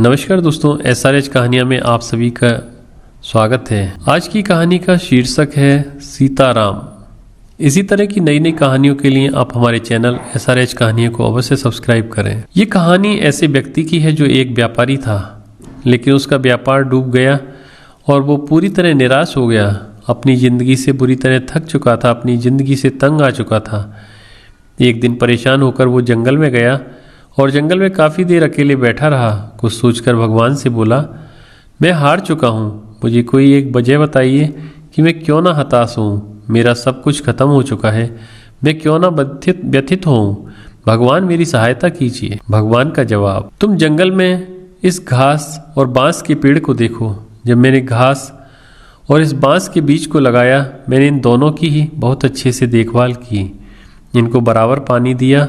नमस्कार दोस्तों, SRH कहानियाँ में आप सभी का स्वागत है। आज की कहानी का शीर्षक है सीताराम। इसी तरह की नई नई कहानियों के लिए आप हमारे चैनल SRH कहानियों को अवश्य सब्सक्राइब करें। ये कहानी ऐसे व्यक्ति की है जो एक व्यापारी था, लेकिन उसका व्यापार डूब गया और वो पूरी तरह निराश हो गया। अपनी ज़िंदगी से बुरी तरह थक चुका था, अपनी ज़िंदगी से तंग आ चुका था। एक दिन परेशान होकर वो जंगल में गया और जंगल में काफ़ी देर अकेले बैठा रहा। कुछ सोचकर भगवान से बोला, मैं हार चुका हूँ, मुझे कोई एक वजह बताइए कि मैं क्यों ना हताश हूँ। मेरा सब कुछ खत्म हो चुका है, मैं क्यों ना व्यथित हूँ। भगवान मेरी सहायता कीजिए। भगवान का जवाब, तुम जंगल में इस घास और बांस के पेड़ को देखो। जब मैंने घास और इस बांस के बीज को लगाया, मैंने इन दोनों की ही बहुत अच्छे से देखभाल की। इनको बराबर पानी दिया,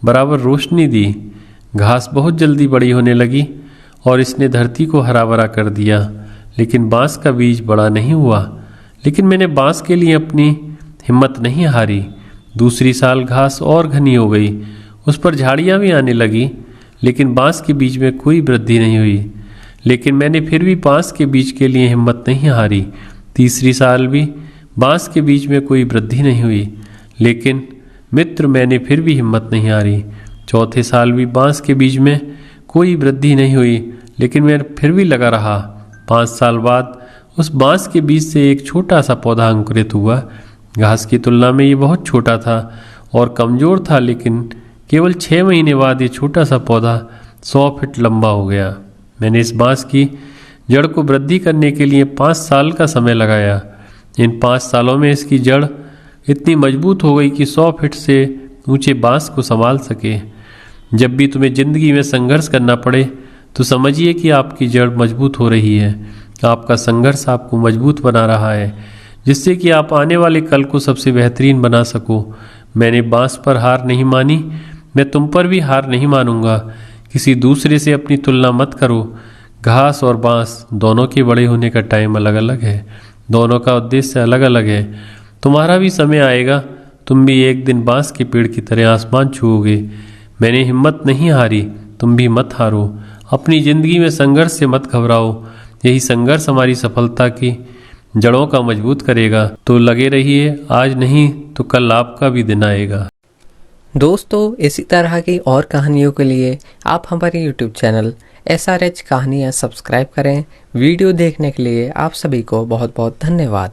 बराबर रोशनी दी। घास बहुत जल्दी बड़ी होने लगी और इसने धरती को हरा भरा कर दिया, लेकिन बांस का बीज बड़ा नहीं हुआ। लेकिन मैंने बांस के लिए अपनी हिम्मत नहीं हारी। दूसरी साल घास और घनी हो गई, उस पर झाड़ियाँ भी आने लगी, लेकिन बांस के बीज में कोई वृद्धि नहीं हुई। लेकिन मैंने फिर भी बांस के बीज के लिए हिम्मत नहीं हारी। तीसरी साल भी बांस के बीज में कोई वृद्धि नहीं हुई, लेकिन मित्र मैंने फिर भी हिम्मत नहीं हारी। चौथे साल भी बांस के बीज में कोई वृद्धि नहीं हुई, लेकिन मैं फिर भी लगा रहा। 5 साल बाद उस बांस के बीज से एक छोटा सा पौधा अंकुरित हुआ। घास की तुलना में ये बहुत छोटा था और कमज़ोर था, लेकिन केवल 6 महीने बाद ये छोटा सा पौधा 100 फीट लंबा हो गया। मैंने इस बांस की जड़ को वृद्धि करने के लिए 5 साल का समय लगाया। इन 5 सालों में इसकी जड़ इतनी मजबूत हो गई कि 100 फीट से ऊंचे बांस को संभाल सके। जब भी तुम्हें जिंदगी में संघर्ष करना पड़े तो समझिए कि आपकी जड़ मजबूत हो रही है। आपका संघर्ष आपको मजबूत बना रहा है, जिससे कि आप आने वाले कल को सबसे बेहतरीन बना सको। मैंने बांस पर हार नहीं मानी, मैं तुम पर भी हार नहीं मानूंगा। किसी दूसरे से अपनी तुलना मत करो। घास और बांस दोनों के बड़े होने का टाइम अलग अलग है, दोनों का उद्देश्य अलग अलग है। तुम्हारा भी समय आएगा, तुम भी एक दिन बांस के पेड़ की तरह आसमान छूओगे। मैंने हिम्मत नहीं हारी, तुम भी मत हारो। अपनी ज़िंदगी में संघर्ष से मत घबराओ, यही संघर्ष हमारी सफलता की जड़ों का मजबूत करेगा। तो लगे रहिए, आज नहीं तो कल आपका भी दिन आएगा। दोस्तों, इसी तरह की और कहानियों के लिए आप हमारे YouTube चैनल SRH कहानियाँ सब्सक्राइब करें। वीडियो देखने के लिए आप सभी को बहुत बहुत धन्यवाद।